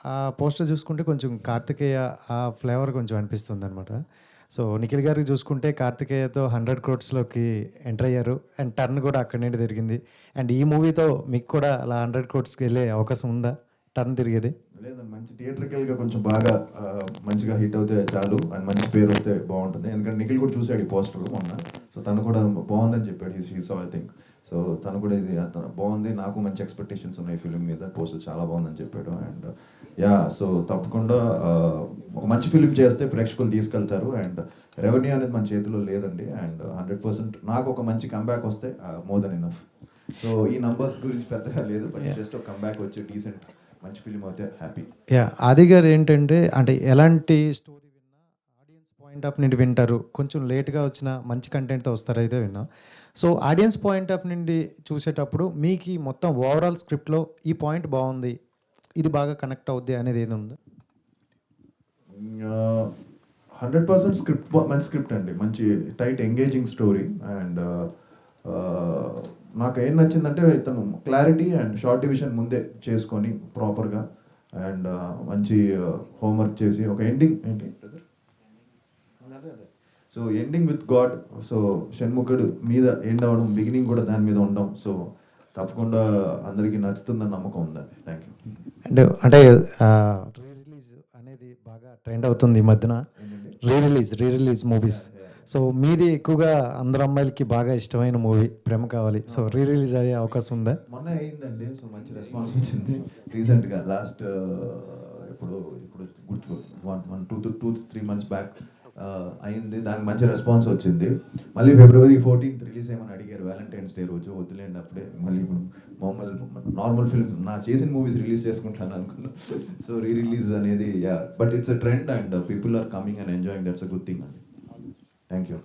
ఆ పోస్టర్ చూసుకుంటే కొంచెం కార్తికేయ ఆ ఫ్లేవర్ కొంచెం అనిపిస్తుందనమాట. సో, నిఖిల్ గారికి చూసుకుంటే కార్తికేయతో 100 క్రోర్స్‌లోకి ఎంటర్ అయ్యారు. అండ్ టర్న్ కూడా అక్కడి నుండి జరిగింది. అండ్ ఈ మూవీతో మీకు కూడా అలా 100 క్రోర్స్‌కెళ్ళే అవకాశం ఉందా? టర్న్ తిరిగేది? లేదండి, మంచి థియేట్రికల్‌గా కొంచెం బాగా మంచిగా హిట్ అవుతే చాలు అండ్ మంచి పేరు వస్తే బాగుంటుంది. ఎందుకంటే నిఖిల్ కూడా చూసాడు ఈ పోస్టర్ మొన్న. సో తను కూడా బాగుందని చెప్పాడు. He saw I think. So తను కూడా ఇది బాగుంది, నాకు మంచి ఎక్స్పెక్టేషన్స్ ఉన్నాయి ఫిలిం మీద, పోస్టర్ చాలా బాగుందని చెప్పాడు. అండ్ యా, సో తప్పకుండా ఒక మంచి ఫిలిం చేస్తే ప్రేక్షకులు తీసుకెళ్తారు. అండ్ రెవెన్యూ అనేది మన చేతిలో లేదండి. అండ్ 100% నాకు ఒక మంచి కంబ్యాక్ వస్తే మోర్ దెన్ ఇనఫ్. సో ఈ నంబర్స్ గురించి పెద్దగా లేదు, బట్ జస్ట్ ఒక కంబ్యాక్ వచ్చి డీసెంట్ మంచి ఫిలిం అయితే హ్యాపీ. యాహ్! ఆది గారు ఏంటంటే అంటే ఎలాంటి స్టోరీ విన్నా ఆడియన్స్ పాయింట్ ఆఫ్ నుండి వింటారు. కొంచెం లేట్‌గా వచ్చిన మంచి కంటెంట్‌తో వస్తారైతే విన్నాం. సో, ఆడియన్స్ పాయింట్ ఆఫ్ నుండి చూసేటప్పుడు మీకీ మొత్తం ఓవరాల్ స్క్రిప్ట్‌లో ఈ పాయింట్ బావుంది. ఇది బాగా కనెక్ట్ అవుద్ది అనేది ఏది ఉందా? 100% స్క్రిప్ట్ మంచి స్క్రిప్ట్ అండి. మంచి టైట్ ఎంగేజింగ్ స్టోరీ. అండ్ నాకు ఏం నచ్చిందంటే ఇతను క్లారిటీ అండ్ షార్ట్ డివిజన్ ముందే చేసుకొని ప్రాపర్గా అండ్ మంచి హోంవర్క్ చేసి ఒక ఎండింగ్ ఏంటి బ్రదర్, అదే అదే, so ending with God. So షణ్ముఖుడు మీద ఎండ్ అవ్వడం, బిగినింగ్ కూడా దాని మీద ఉండడం. సో తప్పకుండా అందరికీ నచ్చుతుందని నమ్మకం ఉందండి. Thank you. అండ్ అంటే రీ రిలీజ్ అనేది బాగా ట్రెండ్ అవుతుంది ఈ మధ్యన. ఏంటండి? Re release movies. సో, మీది ఎక్కువగా అందరు అమ్మాయిలకి బాగా ఇష్టమైన మూవీ 'ప్రేమ కావాలి.' సో, రీ రిలీజ్ అయ్యే అవకాశం ఉందా? మొన్న అయిందండి. సో మంచి రెస్పాన్స్ వచ్చింది. రీసెంట్గా లాస్ట్ ఇప్పుడు ఇప్పుడు గుర్తు 2-3 మంత్స్ బ్యాక్ అయింది. దానికి మంచి రెస్పాన్స్ వచ్చింది. మళ్ళీ February 14th రిలీజ్ చేయమని అడిగారు, వ్యాలంటైన్స్ డే రోజు. వద్దులేండి అప్పుడే, మళ్ళీ నార్మల్ ఫిల్మ్ నా చేసిన మూవీస్ రిలీజ్ చేసుకుంటాను అనుకున్నాను. సో రీ రిలీజ్ అనేది, yeah, but it's a trend and people are coming and enjoying. That's a good thing అండి. Thank you.